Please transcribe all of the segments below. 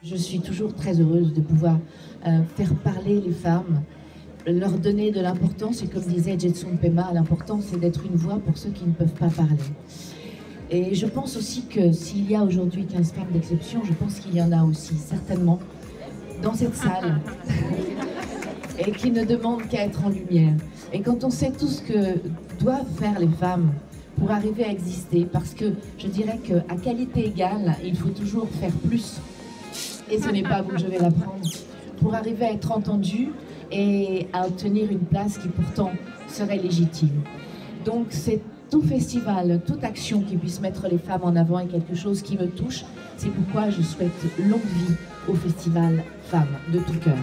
Je suis toujours très heureuse de pouvoir faire parler les femmes, leur donner de l'importance, et comme disait Jetsun Pema, l'important c'est d'être une voix pour ceux qui ne peuvent pas parler. Et je pense aussi que s'il y a aujourd'hui 15 femmes d'exception, je pense qu'il y en a aussi certainement dans cette salle et qui ne demandent qu'à être en lumière. Et quand on sait tout ce que doivent faire les femmes pour arriver à exister, parce que je dirais qu'à qualité égale, il faut toujours faire plus. Et ce n'est pas vous que je vais l'apprendre, pour arriver à être entendu et à obtenir une place qui pourtant serait légitime. Donc c'est tout festival, toute action qui puisse mettre les femmes en avant est quelque chose qui me touche. C'est pourquoi je souhaite longue vie au festival Femmes de tout cœur.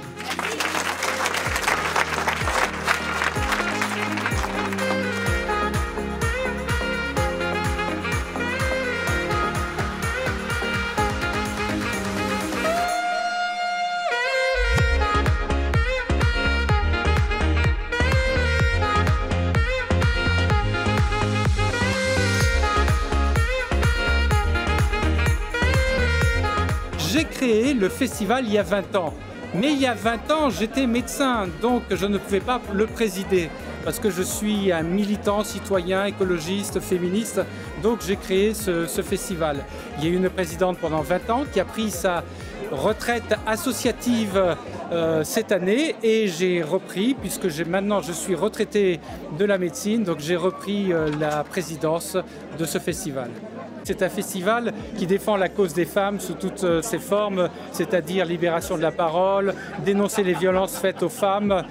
J'ai créé le festival il y a 20 ans. Mais il y a 20 ans, j'étais médecin, donc je ne pouvais pas le présider parce que je suis un militant citoyen, écologiste, féministe, donc j'ai créé ce festival. Il y a eu une présidente pendant 20 ans qui a pris sa retraite associative cette année et j'ai repris, puisque maintenant je suis retraité de la médecine, donc j'ai repris la présidence de ce festival. C'est un festival qui défend la cause des femmes sous toutes ses formes, c'est-à-dire libération de la parole, dénoncer les violences faites aux femmes,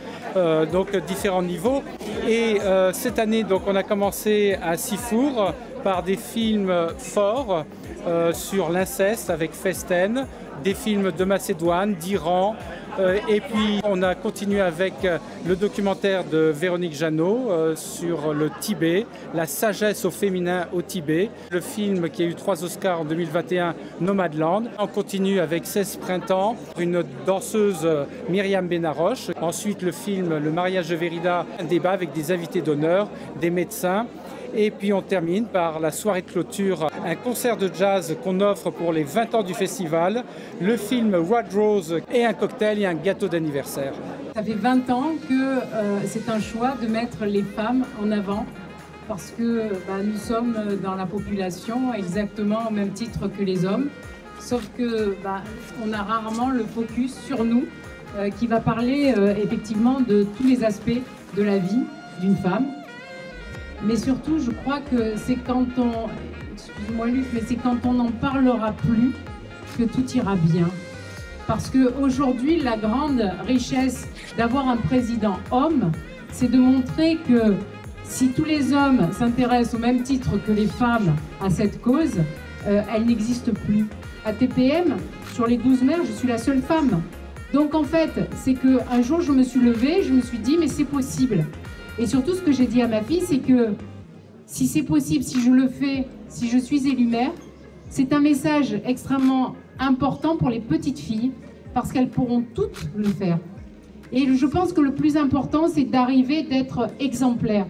donc différents niveaux. Et cette année, donc, on a commencé à Sifour par des films forts sur l'inceste avec Festen, des films de Macédoine, d'Iran, et puis on a continué avec le documentaire de Véronique Jeannot sur le Tibet, la sagesse au féminin au Tibet, le film qui a eu 3 Oscars en 2021, Nomadland. On continue avec 16 printemps, une danseuse Myriam Benaroche. Ensuite le film Le mariage de Vérida, un débat avec des invités d'honneur, des médecins. Et puis on termine par la soirée de clôture, un concert de jazz qu'on offre pour les 20 ans du festival, le film Wild Rose et un cocktail et un gâteau d'anniversaire. Ça fait 20 ans que c'est un choix de mettre les femmes en avant parce que nous sommes dans la population exactement au même titre que les hommes, sauf que on a rarement le focus sur nous qui va parler effectivement de tous les aspects de la vie d'une femme. Mais surtout, je crois que c'est quand on, excuse-moi Luc, mais c'est quand on n'en parlera plus que tout ira bien. Parce qu'aujourd'hui, la grande richesse d'avoir un président homme, c'est de montrer que si tous les hommes s'intéressent au même titre que les femmes à cette cause, elle n'existe plus. À TPM, sur les 12 maires, je suis la seule femme. Donc en fait, c'est qu'un jour, je me suis levée, je me suis dit, mais c'est possible. Et surtout, ce que j'ai dit à ma fille, c'est que si c'est possible, si je le fais, si je suis élue maire, c'est un message extrêmement important pour les petites filles, parce qu'elles pourront toutes le faire. Et je pense que le plus important, c'est d'arriver d'être exemplaire.